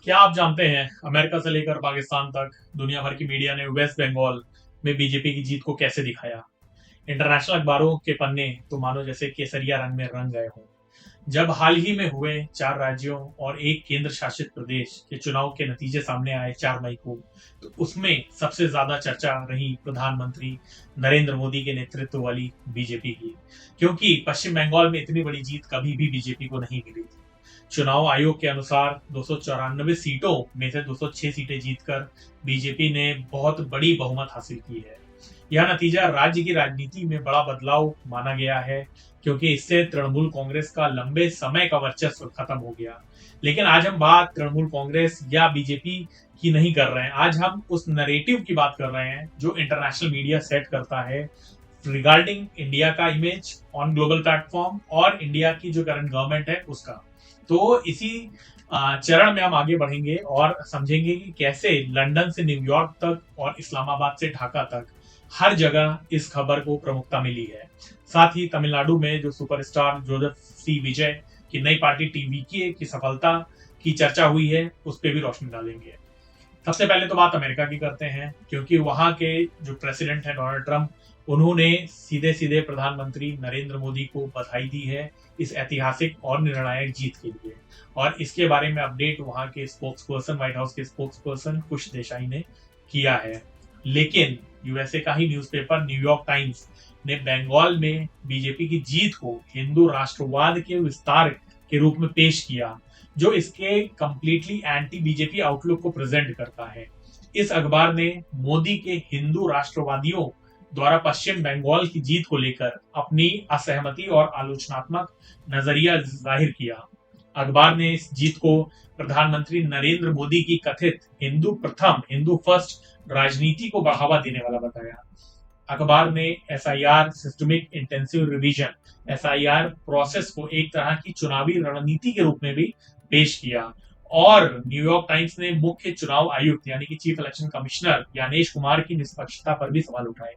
क्या आप जानते हैं, अमेरिका से लेकर पाकिस्तान तक दुनिया भर की मीडिया ने वेस्ट बंगाल में बीजेपी की जीत को कैसे दिखाया। इंटरनेशनल अखबारों के पन्ने तो मानो जैसे केसरिया रंग में रंग गए हों। जब हाल ही में हुए 4 राज्यों और एक केंद्र शासित प्रदेश के चुनाव के नतीजे सामने आए 4 मई को, तो उसमें सबसे ज्यादा चर्चा रही प्रधानमंत्री नरेंद्र मोदी के नेतृत्व वाली बीजेपी की, क्योंकि पश्चिम बंगाल में इतनी बड़ी जीत कभी भी बीजेपी को नहीं मिली थी। चुनाव आयोग के अनुसार 294 सीटों में से 206 सीटें जीतकर बीजेपी ने बहुत बड़ी बहुमत हासिल की है। यह नतीजा राज्य की राजनीति में बड़ा बदलाव माना गया है, क्योंकि इससे तृणमूल कांग्रेस का लंबे समय का वर्चस्व खत्म हो गया। लेकिन आज हम बात तृणमूल कांग्रेस या बीजेपी की नहीं कर रहे हैं। आज हम उस नरेटिव की बात कर रहे हैं जो इंटरनेशनल मीडिया सेट करता है रिगार्डिंग इंडिया का इमेज ऑन ग्लोबल प्लेटफॉर्म और इंडिया की जो करंट गवर्नमेंट है उसका। तो इसी चरण में हम आगे बढ़ेंगे और समझेंगे कि कैसे लंदन से न्यूयॉर्क तक और इस्लामाबाद से ढाका तक हर जगह इस खबर को प्रमुखता मिली है। साथ ही तमिलनाडु में जो सुपरस्टार जोसेफ सी विजय की नई पार्टी टीवीके की सफलता की चर्चा हुई है उस पर भी रोशनी डालेंगे। सबसे पहले तो बात अमेरिका की करते हैं, क्योंकि वहां के जो प्रेसिडेंट है डोनाल्ड ट्रंप, उन्होंने सीधे सीधे प्रधानमंत्री नरेंद्र मोदी को बधाई दी है इस ऐतिहासिक और निर्णायक जीत के लिए। और इसके बारे में अपडेट वहां के स्पोक्स पर्सन, व्हाइट हाउस के स्पोक्स पर्सन कुश देसाई ने किया है। लेकिन यूएसए का ही न्यूज़पेपर न्यूयॉर्क टाइम्स ने बंगाल में बीजेपी की जीत को हिंदू राष्ट्रवाद के विस्तार के रूप में पेश किया, जो इसके कंप्लीटली एंटी बीजेपी आउटलुक को प्रेजेंट करता है। इस अखबार ने मोदी के हिंदू राष्ट्रवादियों द्वारा पश्चिम बंगाल की जीत को लेकर अपनी असहमति और आलोचनात्मक नजरिया जाहिर किया। अखबार ने इस जीत को प्रधानमंत्री नरेंद्र मोदी की कथित हिंदू प्रथम, हिंदू फर्स्ट राजनीति को बढ़ावा देने वाला बताया। अखबार ने SIR systemic intensive revision SIR process को एक तरह की चुनावी रणनीति के रूप में भी पेश किया। और न्यूयॉर्क टाइम्स ने मुख्य चुनाव आयुक्त यानी कि chief election commissioner Gyanesh Kumar की निष्पक्षता पर भी सवाल उठाए।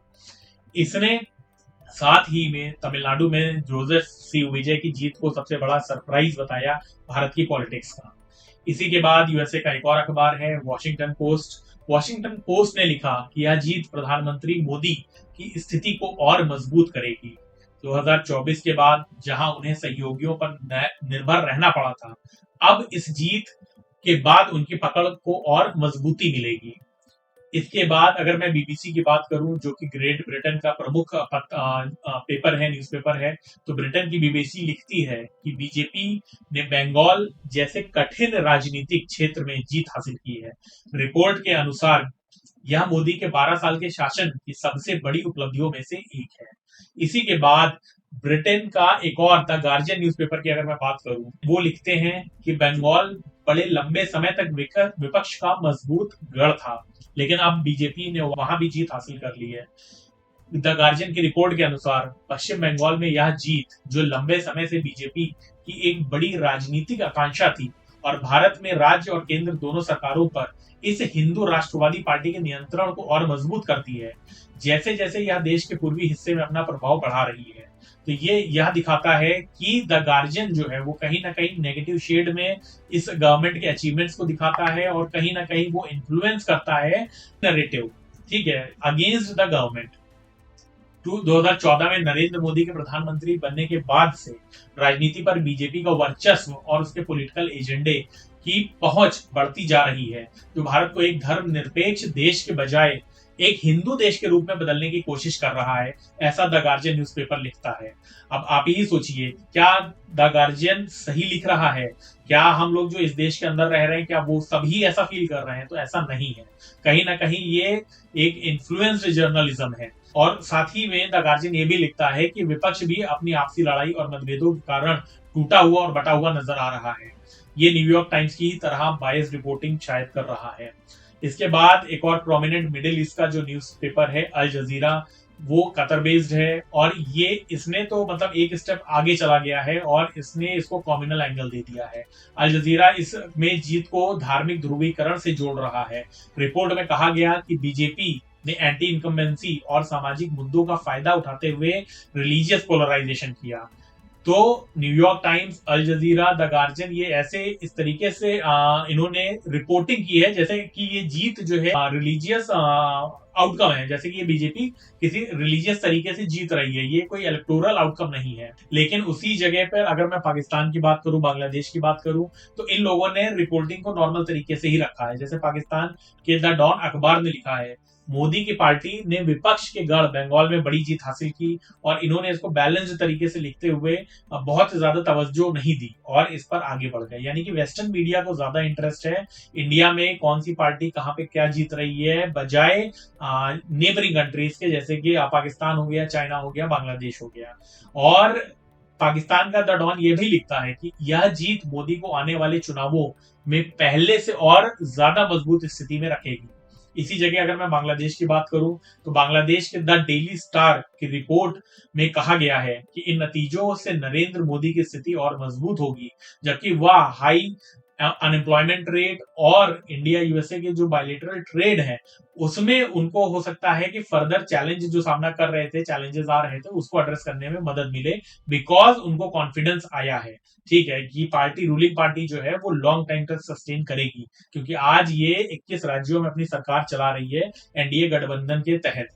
इसने साथ ही में तमिलनाडु में जोसेफ सी विजय की जीत को सबसे बड़ा सरप्राइज बताया भारत की पॉलिटिक्स का। इसी के बाद यूएसए का एक और अखबार है वॉशिंगटन पोस्ट। वॉशिंगटन पोस्ट ने लिखा कि यह जीत प्रधानमंत्री मोदी की स्थिति को और मजबूत करेगी। 2024 के बाद जहां उन्हें सहयोगियों पर निर्भर रहना पड़ा था, अब इस जीत के बाद उनकी पकड़ को और मजबूती मिलेगी। इसके बाद अगर मैं बीबीसी की बात करूं, जो कि ग्रेट ब्रिटेन का प्रमुख पेपर है, न्यूज़पेपर है, तो ब्रिटेन की बीबीसी लिखती है कि बीजेपी ने बंगाल जैसे कठिन राजनीतिक क्षेत्र में जीत हासिल की है। रिपोर्ट के अनुसार यह मोदी के 12 साल के शासन की सबसे बड़ी उपलब्धियों में से एक है। इसी के बाद ब्रिटेन का एक और द गार्जियन न्यूज़पेपर की अगर मैं बात करूं, वो लिखते हैं कि बंगाल बड़े लंबे समय तक विपक्ष का मजबूत गढ़ था, लेकिन अब बीजेपी ने वहां भी जीत हासिल कर ली है। द गार्जियन की रिपोर्ट के अनुसार पश्चिम बंगाल में यह जीत, जो लंबे समय से बीजेपी की एक बड़ी राजनीतिक आकांक्षा थी और भारत में राज्य और केंद्र दोनों सरकारों पर इस हिंदू राष्ट्रवादी पार्टी के नियंत्रण को और मजबूत करती है, जैसे जैसे यह देश के पूर्वी हिस्से में अपना प्रभाव बढ़ा रही है। तो ये यह दिखाता है कि द गार्जियन जो है वो कहीं ना कहीं नेगेटिव शेड में इस गवर्नमेंट के अचीवमेंट्स को दिखाता है और कहीं ना कहीं वो इन्फ्लुएंस करता है नरेटिव, ठीक है, अगेंस्ट द गवर्नमेंट। 2014 में नरेंद्र मोदी के प्रधानमंत्री बनने के बाद से राजनीति पर बीजेपी का वर्चस्व और उसके पॉलिटिकल एजेंडे की पहुंच बढ़ती जा रही है, जो भारत को एक धर्मनिरपेक्ष देश के बजाय एक हिंदू देश के रूप में बदलने की कोशिश कर रहा है, ऐसा द गार्जियन न्यूज़पेपर लिखता है। अब आप ही सोचिए, क्या द गार्जियन सही लिख रहा है? क्या हम लोग जो इस देश के अंदर रह रहे हैं, क्या वो सभी ऐसा फील कर रहे हैं? तो ऐसा नहीं है। कहीं ना कहीं ये एक इन्फ्लुएंस्ड जर्नलिज्म है। और साथ ही में द गार्जियन ये भी लिखता है कि विपक्ष भी अपनी आपसी लड़ाई और मतभेदों के कारण टूटा हुआ और बटा हुआ नजर आ रहा है। ये न्यूयॉर्क टाइम्स की तरह बायस रिपोर्टिंग शायद कर रहा है। इसके बाद एक और प्रोमिनेंट मिडिल ईस्ट का जो न्यूज़पेपर है अल जजीरा, वो कतर बेस्ड है और ये इसने तो मतलब एक स्टेप आगे चला गया है और इसने इसको कम्युनल एंगल दे दिया है। अल जजीरा इसमें जीत को धार्मिक ध्रुवीकरण से जोड़ रहा है। रिपोर्ट में कहा गया कि बीजेपी ने एंटी इनकम्बेंसी और सामाजिक मुद्दों का फायदा उठाते हुए रिलीजियस पोलराइजेशन किया। तो New York Times, Al Jazeera, the Guardian, ये ऐसे इस तरीके से इन्होंने रिपोर्टिंग की है जैसे कि ये जीत जो है रिलीजियस आउटकम है, जैसे कि ये बीजेपी किसी रिलीजियस तरीके से जीत रही है, ये कोई इलेक्टोरल आउटकम नहीं है। लेकिन उसी जगह पर अगर मैं पाकिस्तान की बात करूं, बांग्लादेश की बात करूं, तो इन लोगों ने रिपोर्टिंग को नॉर्मल तरीके से ही रखा है। जैसे पाकिस्तान के द डॉन अखबार ने लिखा है, मोदी की पार्टी ने विपक्ष के गढ़ बंगाल में बड़ी जीत हासिल की, और इन्होंने इसको बैलेंस्ड तरीके से लिखते हुए बहुत ज्यादा तवज्जो नहीं दी और इस पर आगे बढ़ गए। यानी कि वेस्टर्न मीडिया को ज्यादा इंटरेस्ट है इंडिया में कौन सी पार्टी कहां पे क्या जीत रही है, बजाय नेबरिंग कंट्रीज के, जैसे कि पाकिस्तान हो गया, चाइना हो गया, बांग्लादेश हो गया। और पाकिस्तान का द डॉन ये भी लिखता है कि यह जीत मोदी को आने वाले चुनावों में पहले से और ज्यादा मजबूत स्थिति में रखेगी। इसी जगह अगर मैं बांग्लादेश की बात करूं, तो बांग्लादेश के द डेली स्टार की रिपोर्ट में कहा गया है कि इन नतीजों से नरेंद्र मोदी की स्थिति और मजबूत होगी, जबकि वह हाई अनएम्प्लॉयमेंट रेट और इंडिया यूएसए के जो बायलेटरल ट्रेड है उसमें उनको हो सकता है कि फर्दर चैलेंज जो सामना कर रहे थे, चैलेंजेस आ रहे थे, उसको एड्रेस करने में मदद मिले, बिकॉज उनको कॉन्फिडेंस आया है, ठीक है, कि पार्टी, रूलिंग पार्टी जो है वो लॉन्ग टाइम तक सस्टेन करेगी, क्योंकि आज ये 21 राज्यों में अपनी सरकार चला रही है एनडीए गठबंधन के तहत।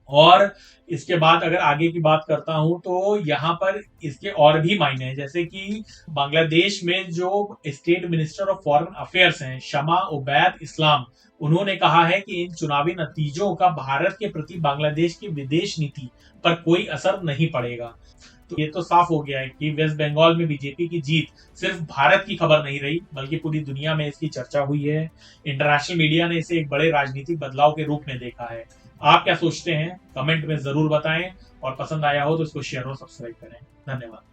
और इसके बाद अगर आगे की बात करता हूं, तो यहाँ पर इसके और भी मायने हैं, जैसे कि बांग्लादेश में जो state minister of foreign affairs हैं, शमा उबैद इस्लाम, उन्होंने कहा है कि इन चुनावी नतीजों का भारत के प्रति बांग्लादेश की विदेश नीति पर कोई असर नहीं पड़ेगा। तो ये तो साफ हो गया है कि वेस्ट बंगाल में बीजेपी की जीत सिर्फ भारत की खबर नहीं रही, बल्कि पूरी दुनिया में इसकी चर्चा हुई है। इंटरनेशनल मीडिया ने इसे एक बड़े राजनीतिक बदलाव के रूप में देखा है। आप क्या सोचते हैं, कमेंट में जरूर बताएं, और पसंद आया हो तो इसको शेयर और सब्सक्राइब करें। धन्यवाद।